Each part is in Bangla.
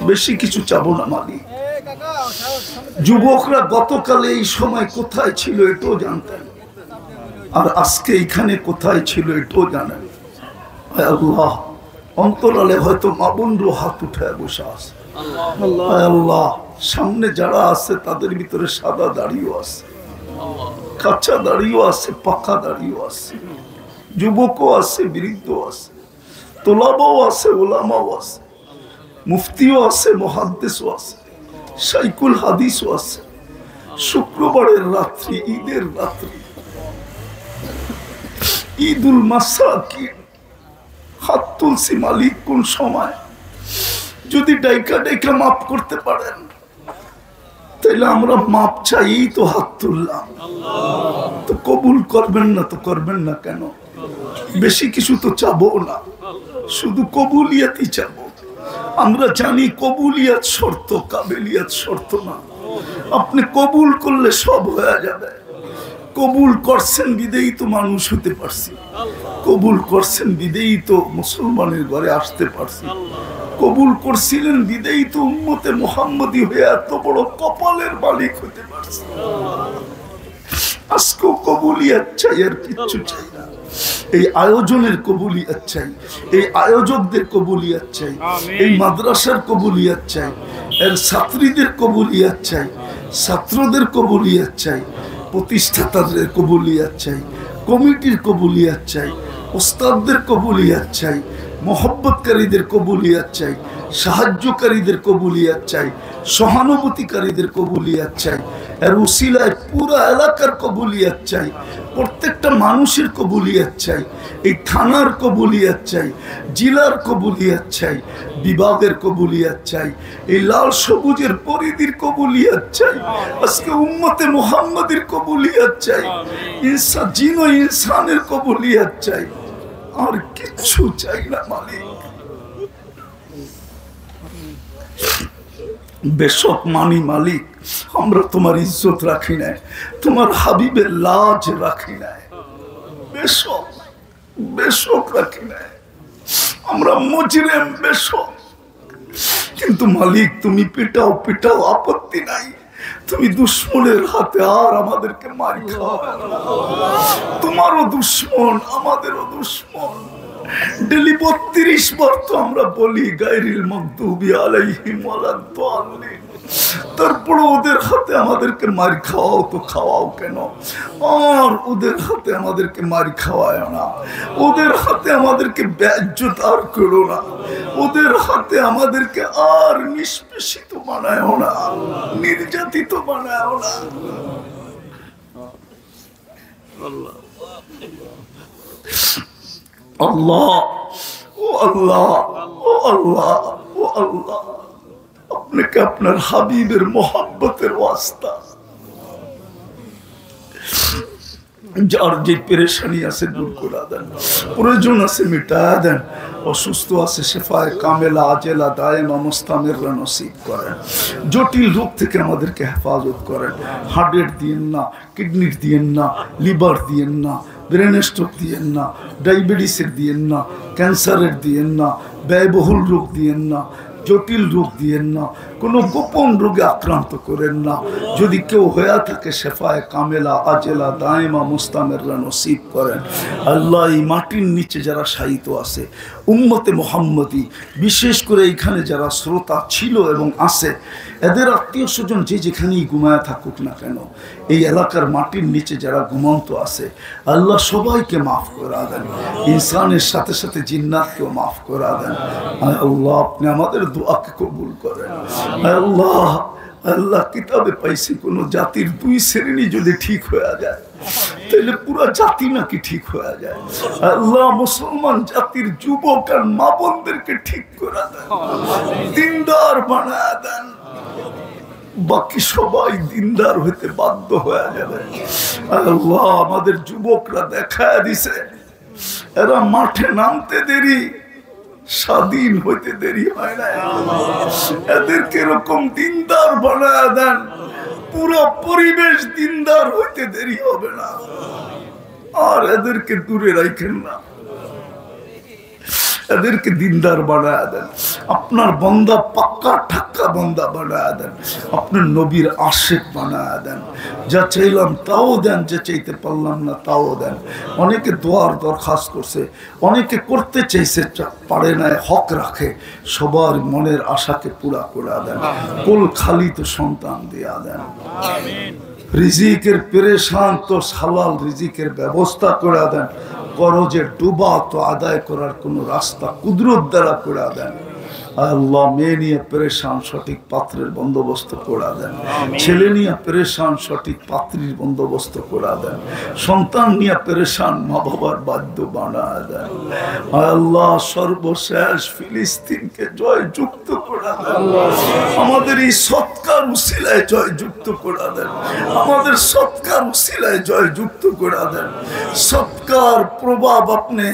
বেশি কিছু চাবো না মালিক। যুবকরা গতকালে এই সময় কোথায় ছিল এটাও জানতেন, আর আজকে এখানে কোথায় ছিল এটাও জানেন। আল্লাহ, অন্তরালে হয়তো মা বোনরও হাত উঠে বসে আছে। আল্লাহ, সামনে যারা আছে তাদের ভিতরে সাদা দাড়িও আছে, কাঁচা দাড়িও আছে, পাকা দাড়িও আছে, যুবকও আছে, বৃদ্ধ আছে, তোলাবাও আছে, ওলামাও আছে, মুফতিও আছে, মুহাদ্দিসও আছে, শাইখুল হাদিসও আছে। শুক্রবারের রাত্রি, ঈদের রাত্রি, ঈদুল মাসাকিন, হাত তুলছি মালিক কোন সময়। যদি ডাইকা ডাইকা মাফ করতে পারেন তাহলে আমরা মাপ চাই, তো হাত তুললাম। তো কবুল করবেন না তো করবেন না কেন? বেশি কিছু তো চাবো না, শুধু কবুলিয়াতই চাবো। আমরা জানি কবুলিয়াত শর্ত, কাবেলিয়াত শর্ত না। আপনি কবুল করলে সব হয়ে যাবে। কবুল করছেন বিদেই তো মানুষ হতে পারছি, কবুল করছেন বিদেই তো মুসলমানের ঘরে আসতে পারছি, কবুল করছিলেন বিদেই তো উম্মতে মুহাম্মদী হয়ে এত বড় কপালের মালিক হতে পারছি। আজকেও কবুলিয়াত চাই, আর কিচ্ছু চাই না। এই আয়োজনের কবুলিয়াত চাই, এই আয়োজকদের কবুলিয়াত চাই, এই মাদ্রাসার কবুলিয়াত চাই, এর ছাত্রীদের কবুলিয়াত চাই, ছাত্রদের কবুলিয়াত চাই, প্রতিষ্ঠাতাদের কবুলিয়াত চাই, কমিটির কবুলিয়াত চাই, ওস্তাদদের কবুলিয়াত চাই, মোহব্বতকারীদের কবুলিয়াত চাই, সাহায্যকারীদের কবুলিয়াত চাই, সহানুভূতিকারীদের কবুলিয়াত চাই, এর উসিলায় পুরো এলাকার কবুলিয়াত চাই, প্রত্যেকটা মানুষের কবুলিয়াত চাই, এই থানার কবুলিয়াত চাই, জেলার কবুলিয়াত চাই, বিভাগের কবুলিয়াত চাই, এই লাল সবুজের পরিধির কবুলিয়াত চাই, আজকে উম্মতে মুহাম্মাদের কবুলিয়াত চাই, ইনসান জিন ও ইনসানের কবুলিয়াত চাই, আর কিচ্ছু চাই না মালিক। বেশক মানি মালিক, আমরা তোমার ইজ্জত রাখি নাই, তোমার হাবিবের লাজ রাখি নাই, বেশক বেশক রাখি নাই, আমরা মুজরিম বেশক। কিন্তু মালিক তুমি পিটাও পিটাও, আপত্তি নাই, তুমি দুশ্মনের হাতে আর আমাদেরকে মারি খাও। তোমারও দুশ্মন, আমাদেরও দুশ্মন। ডেলি 32 বার তো আমরা বলি গায়রিল মাগদুবি আলাইহিম ওয়ালাদ-দাল্লিন, তারপর ওদের হাতে আমাদেরকে মার খাওয়াও তো খাওয়াও কেন? আর ওদের হাতে আমাদেরকে মার খাওয়ায় না, ওদের হাতে আমাদেরকে বেইজ্জত আর করো না, ওদের হাতে আমাদেরকে আর নিষ্পেষিত বানায় না, নির্যাতিত বানায় না। আল্লাহ, ও আল্লাহ, ও আল্লাহ, ও আল্লাহ, আপনাকে আপনার হাবিবের মোহাব্বতের ওয়াস্তা, যার যে পেরেশানি আছে দূর করে দেন, প্রয়োজন আছে মিটায়া দেন, অসুস্থ আছে শেফায়ে কামেলা আজেলা দায়েমা মুস্তামিররা নসিব করেন, জটিল রোগ থেকে আমাদেরকে হেফাজত করেন। হার্টের দিয়েন না, কিডনির দিয়েন না, লিভার দিয়েন না, ব্রেন স্ট্রোক দিয়েন না, ডায়াবেটিসের দিয়েন না, ক্যান্সারের দিয়েন না, ব্যয়বহুল রোগ দিয়েন না, জটিল রোগ দিয়েন না, কোনো গোপন রোগে আক্রান্ত করেন না। যদি কেউ হয়ে থাকে শেফায়ে কামেলা আজেলা দায়েমা মুস্তামিররা নসিব করেন। আল্লাহ, এই মাটির নিচে যারা শায়িত আছে উম্মতে মুহাম্মদী, বিশেষ করে এইখানে যারা শ্রোতা ছিল এবং আছে, এদের আত্মীয় স্বজন যে যেখানেই ঘুমায় থাকুক না কেন, এই এলাকার মাটির নিচে যারা ঘুমন্ত আছে, আল্লাহ সবাইকে মাফ করা দেন, ইনসানের সাথে সাথে জিন্নাতকেও মাফ করা দেন। আল্লাহ, আপনি আমাদের দোয়াকে কবুল করেন। আল্লাহ, আল্লাহ কিতাবে পাইছি কোন জাতির 2 শ্রেণী যদি ঠিক হয়ে যায় তাহলে পুরো জাতি নাকি ঠিক হয়ে যায়। আল্লাহ, মুসলমান জাতির যুবক আর মা বোনদেরকে ঠিক করে দেন, দিনদার বানায় দেন, বাকি সবাই দিনদার হইতে বাধ্য হয়ে যাবে। আল্লাহ, আমাদের যুবকরা দেখায় দিছে এরা মাঠে নামতে দেরি, স্বাধীন হইতে দেরি হয় না। এদেরকে এরকম দিনদার বানায় দেন, পুরো পরিবেশ দিনদার হইতে দেরি হবে না, আর এদেরকে দূরে রাখেন না। এদেরকে দিনদার বানায় দেন। আপনার বান্দা পাক্কা ঠাক্কা বান্দা বানায় দেন। আপনার নবীর আশিক বানায় দেন। যা চাইলাম তাও দেন, যে চাইতে পারলাম না তাও দেন। অনেকে দোয়ার দরখাস্ত করছে, অনেকে করতে চাইছে পারে না, হক রাখে। সবার মনের আশাকে পুরা করে দেন। কোল খালি তো সন্তান দিয়া দেন। রিজিকের পেরেশান তো হালাল রিজিকের ব্যবস্থা করে দেন। করজে ডুবা তো আদায় করার কোনো রাস্তা কুদরত দ্বারা করে দেন। আল্লাহ মেয়ে নিয়ে পেরেশান, সঠিক পাত্রের বন্দোবস্ত করে দেন। ছেলে নিয়ে পেরেশান, সঠিক পাত্রীর বন্দোবস্ত করে দেন। সন্তান নিয়ে পেরেশান, মা বাবার বাধ্য বানায় দেন। আল্লাহ সর্বশেষ ফিলিস্তিনকে জয় যুক্ত করে দেন। আমাদের এই সৎকার উসিলায় জয় যুক্ত করে দেন। আমাদের সৎকার উসিলায় জয় যুক্ত করে দেন। সৎকার প্রভাব আপনি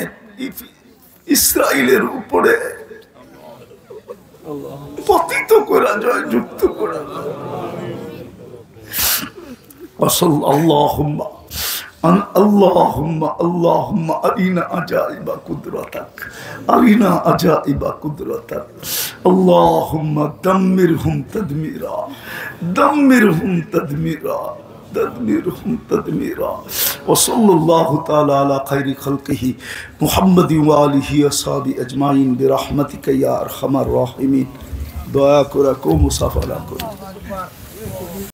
ইসরায়েলের উপরে পতিত করা জয় যুক্ত করা। আল্লাহুম্মা আল্লাহুম্মা আরিনা আজাইবা কুদরাতাক, আরিনা আজাইবা কুদরাতাক। আল্লাহুম্মা দাম্মিরহুম তাদমিরা, দাম্মিরহুম তাদমিরা, تدميرهم تدميرا. وصلى الله تعالى على خير خلقه محمد وآله وصحبه أجمعين برحمتك يا أرحم الراحمين. دعاء كركم مصافحة كركم.